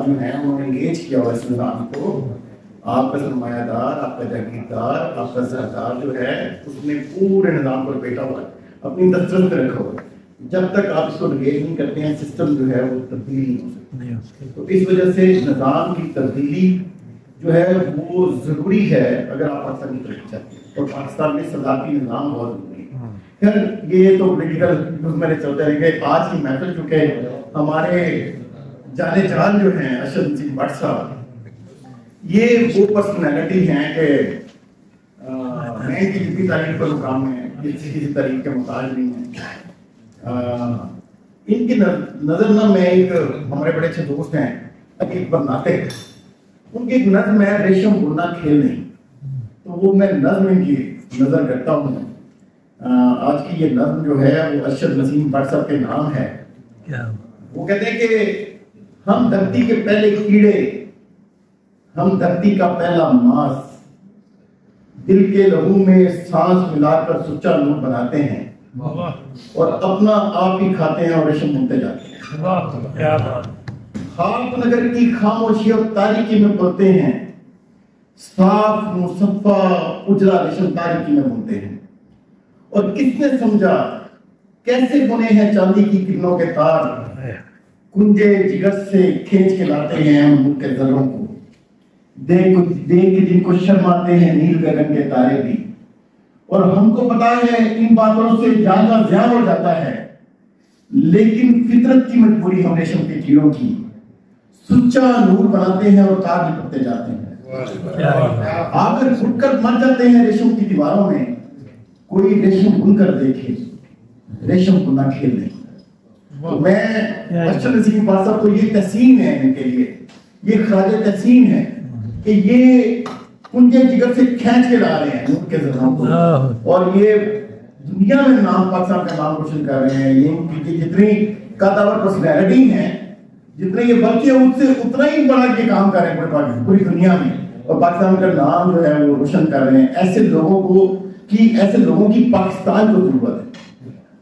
صاحب جو ہیں انہوں نے انگیج کیا ہوا اس نظام کو. آپ کا سرمایہ دار، آپ کا جاگیردار، آپ کا زردار جو ہے اس نے پورے نظام پر بیٹھا ہوا ہے، اپنی دسترس پہ رکھا ہوا ہے. جب تک آپ اس کو انگیج نہیں کرتے ہیں سسٹم جو ہے وہ تبدیل نہیں ہو سکتی. تو اس وجہ سے نظام کی تبدیلی جو ہے وہ ضروری ہے اگر آپ پاکستان کی ترقی چاہتے ہیں. اور پاکستان میں صدارتی نظام بہت ضروری ہے. خیر یہ تو پولیٹیکل میں چلتے رہیں گے. آج کی محفل چونکہ ہمارے جانے جان جو ہیں ارشد نسیم بٹ صاحب، یہ وہ پرسنالٹی ہیں کہ میں ان کی جتنی تعریف کروں کام میں کسی تعریف کے محتاج نہیں ہیں. ان کی نظر نہ میں ایک ہمارے بڑے اچھے دوست ہیں عقیق ناطق، ان کی ایک نظم ہے ریشم بننا کھیل نہیں. تو وہ میں نظم ان کی نظر کرتا ہوں. آج کی یہ نظم جو ہے وہ ارشد نسیم بٹ صاحب کے نام ہے. وہ کہتے ہیں کہ ہم دھرتی کے پہلے کیڑے، ہم دھرتی کا پہلا ماس، دل کے لہو میں سانس ملا کر سچا نور بناتے ہیں اور اپنا آپ ہی کھاتے ہیں اور ریشم بنتے جاتے ہیں. خاک نگر کی خاموشی اور تاریکی میں بولتے ہیں، صاف مصفا اجلا ریشم تاریکی میں بنتے ہیں. اور کس نے سمجھا کیسے بنے ہیں چاندی کی کرنوں کے تار، کنجے جگر سے کھینچ کے لاتے ہیں ہم ملک کے ذروں کو، دیکھ کے جن کو شرماتے ہیں نیل گگن کے تارے بھی. اور ہم کو پتا ہے ان باتوں سے جان کا زیان ہو جاتا ہے، لیکن فطرت کی مجبوری ہم ریشم کے کیڑوں کی، سچا نور بناتے ہیں اور تاج لپٹتے جاتے ہیں. آ کر گھٹ کر مر جاتے ہیں ریشم کی دیواروں میں، کوئی ریشم بن کر دیکھے ریشم بننا کھیل نہیں. تو میں ارشد نسیم بٹ صاحب کو یہ تحسین ہے ان کے لیے، یہ خراج تحسین ہے کہ یہ کنجے جگر سے کھینچ کے لا رہے ہیں ملک کے ذروں کو، اور یہ دنیا میں نام پاکستان کا نام روشن کر رہے ہیں. یہ ان کی جتنی قدور پرسنالٹی ہیں، جتنے یہ بلکہ ان سے اتنا ہی بڑا یہ کام کر رہے ہیں پوری دنیا میں، اور پاکستان کا نام جو ہے وہ روشن کر رہے ہیں. ایسے لوگوں کی پاکستان کو ضرورت ہے.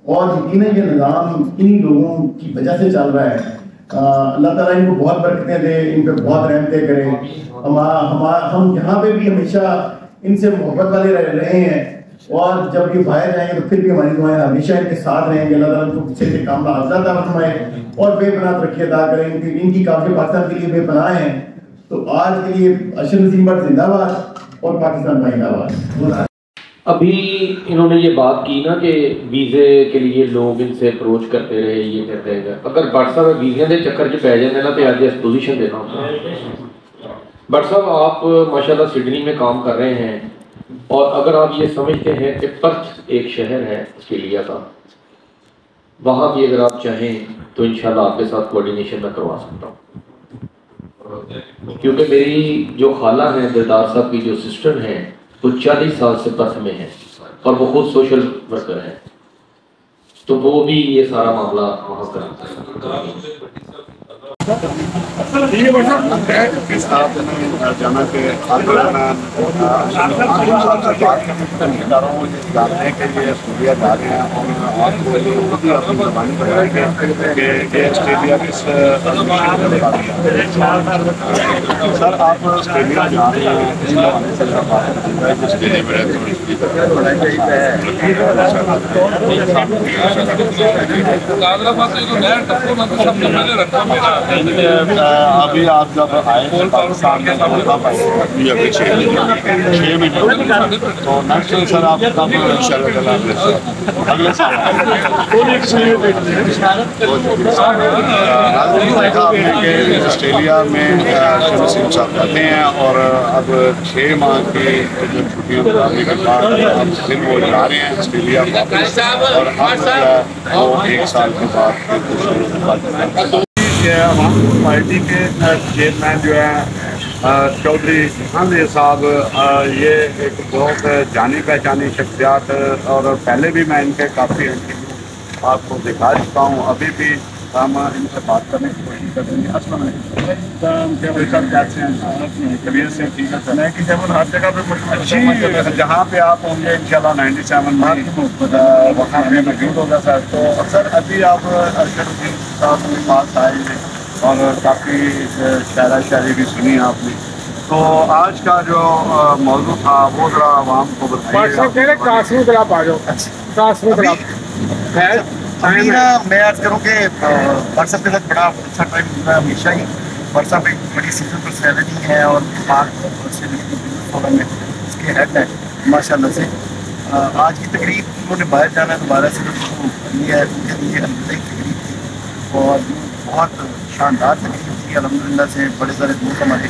اور یقیناً یہ نظام انہی لوگوں کی وجہ سے چل رہا ہے. اللہ تعالیٰ ان کو بہت برکتیں دے، ان پہ بہت رحمتیں کرے. ہم یہاں پہ بھی ہمیشہ ان سے محبت والے رہے ہیں، اور جب یہ باہر جائیں گے تو پھر بھی ہماری دعائیں ہمیشہ ان کے ساتھ رہیں گے. اللہ تعالیٰ ان کو پیچھے سے کام کا حافظہ عطا فرمائے اور بے پناہ ترقی عطا کریں. ان کی کافی پاکستان کے لیے بے پناہ ہیں. تو آج کے لیے ارشد نسیم بٹ زندہ باد اور پاکستان زندہ باد. ابھی انہوں نے یہ بات کی نا کہ ویزے کے لیے لوگ ان سے اپروچ کرتے رہے، یہ کرتے رہے. اگر بٹ صاحب ویزے کے چکر چ پی جائیں نا تو آج اس پوزیشن دینا ہوتا ہے. بٹ صاحب آپ ماشاءاللہ سڈنی میں کام کر رہے ہیں، اور اگر آپ یہ سمجھتے ہیں کہ پرتھ ایک شہر ہے آسٹریلیا کا، وہاں بھی اگر آپ چاہیں تو انشاءاللہ آپ کے ساتھ کوآرڈینیشن میں کروا سکتا ہوں. کیونکہ میری جو خالہ ہیں دلدار صاحب کی جو سسٹر ہیں وہ 40 سال سے پرتھ میں ہیں، اور وہ خود سوشل ورکر ہیں. تو وہ بھی یہ سارا معاملہ وہاں کرتے ہیں. آپ نے جانا کہ جاننے کے لیے آسٹریلیا جا رہے ہیں، اور آپ کو خود ہی اپنی زبانی بتائیں گے کہ آسٹریلیا کس سر آپ آسٹریلیا جا رہے ہیں، اس حوالے سے ابھی آپ جب آئے پاکستان میں ابھی 6 مہینے تو نیکسٹ سر آپ کب اگلے سال دیکھا آپ نے کہ آسٹریلیا میں نسیم صاحب رہتے ہیں، اور اب 6 ماہ کی جو چھٹیوں گزارنے کے بعد اب پھر وہ جا رہے ہیں آسٹریلیا واپس، اور اب وہ 1 سال کے بعد عوام پارٹی کے چیئرمین جو ہے چودھری خان صاحب، یہ ایک بہت جانی پہچانی شخصیات، اور پہلے بھی میں ان کے کافی آپ کو دکھا چکا ہوں. ابھی بھی ہم ان سے بات کرنے کی کوشش کرتے ہیں. السلام علیکم سر، کیسے ہیں؟ طبیعت سے ٹھیک ہے سر؟ 97 ہر جگہ پہ جہاں پہ آپ ہوں گے انشاءاللہ 97 میں وہاں پہ موجود ہوگا سر. تو سر ابھی آپ ارشد نسیم صاحب کے پاس آئے اور کافی شاعری بھی سنی آپ نے. تو آج کا جو موضوع تھا وہ ذرا عوام کو بتائیے. ابھی نا میں عرض کروں کہ واٹس ایپ کے ساتھ بڑا اچھا ٹائم گزرا ہمیشہ ہی. واٹس ایپ ایک بڑی سیزن پرسنالٹی ہے اور پاک فورم میں اس کے ہیڈ ہے ماشاء اللہ سے. آج کی تقریب انہوں نے باہر جانا ہے دوبارہ سے یہ ہے ان کے لیے الوداعی تقریب تھی اور بہت شاندار تقریب تھی الحمد للہ سے. بڑے سارے دوست ہمارے